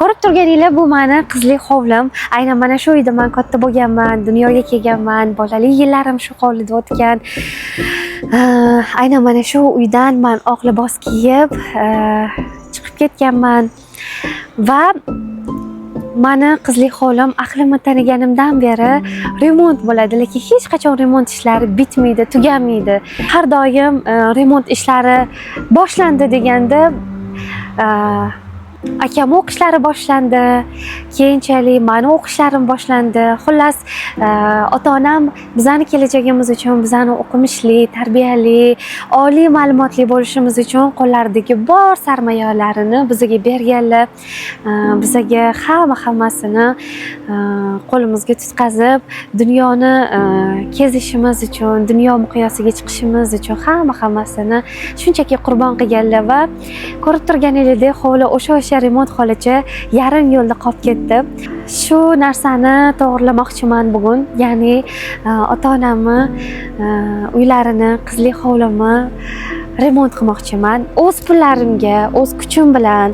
Ko'rib turganinglar, bu meni qizlik hovlim. Aynan mana shu uyda men katta bo'lganman, dunyoga kelganman, bolalik yillarim shu hovlida o'tgan. Aynan mana shu uydan men oq libos kiyib chiqib ketganman va meni qizlik hovlim aqlimni taniganimdan beri remont bo'ladi, lekin hech qachon remont ishlari bitmaydi, tugamaydi. Har doim remont ishlari boshlandi deganda akam o'qishlari boshlandi, keyinchalik meni o'qishlarim boshlandi. Xullas, ota-onam bizani kelajagimiz uchun, bizani o'qimishli, tarbiyali, oliy ma'lumotli bo'lishimiz uchun qo'llaridagi bor sarmoyalarini bizga berganlar. Bizga hammasini qo'limizga tutqazib, dunyoni kezishimiz uchun, dunyo miqyosiga chiqishimiz uchun hammasini shunchaki qurbon qilganlar va ko'rib turganingizdek, hovli o'sha remont holicha yarim yo'lda qolib ketdi. Shu narsani to'g'rilamoqchiman bugun. Ya'ni ota-onamni uylarini, qizlik hovlimni remont qilmoqchiman. O'z pullarimga, o'z kuchim bilan.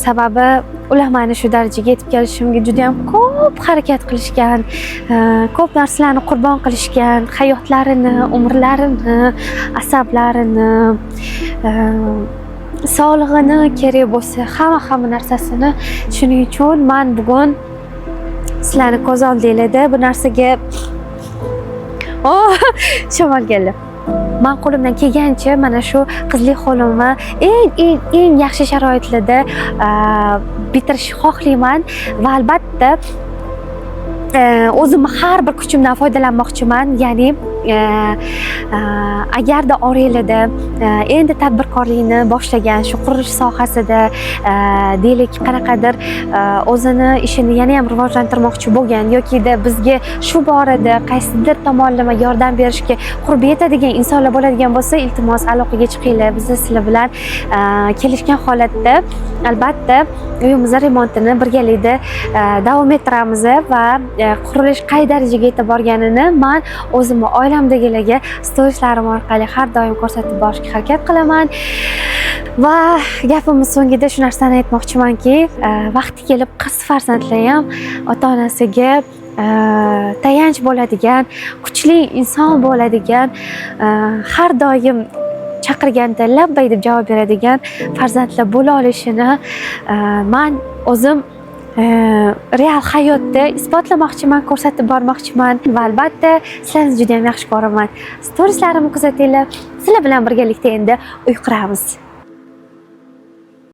Sababi ular meni shu darajaga yetib kelishimga juda ham ko'p harakat qilishgan, ko'p narsalarni qurbon qilishgan, hayotlarini, umrlarini, asablarini, sog'lig'ini kerak bo'lsa hamma narsasini. Shuning uchun men bugun sizlarni ko'z oldinglarda bu narsaga shamol keldi. Men qo'limdan kelgancha mana shu qizlik hovlimni eng yaxshi sharoitlarda bitirishni xohlayman va albatta o'zimni har bir kuchimdan foydalanmoqchiman. Ya'ni agarda oranglarda endi tadbirkorlikni boshlagan, shu qurilish sohasida deylik qanaqadir o'zini ishini yana ham rivojlantirmoqchi bo'lgan yokida bizga shu borada qaysidir tomonlama yordam berishga qurbi yetadigan insonlar bo'ladigan bo'lsa, iltimos aloqaga chiqinglar. Biz sizlar bilan kelishgan holatda albatta uyimiz remontini birgalikda davom ettiramiz va qurilish qay darajaga yetib borganini men o'zimni oilamdagilarga storieslarim orqali har doim ko'rsatib borishga harakat qilaman. Va gapimiz so'ngida shu narsani aytmoqchimanki, vaqti kelib qiz farzandlar ham ota-onasiga tayanch bo'ladigan, kuchli inson bo'ladigan, har doim chaqirganda labbay deb javob beradigan farzandlar bo'la olishini men o'zim real hayotda isbotlamoqchiman, ko'rsatib bormoqchiman va albatta sizlarni juda ham yaxshi ko'raman. Storieslarimni kuzatinglar. Sizlar bilan birgalikda endi uy quramiz.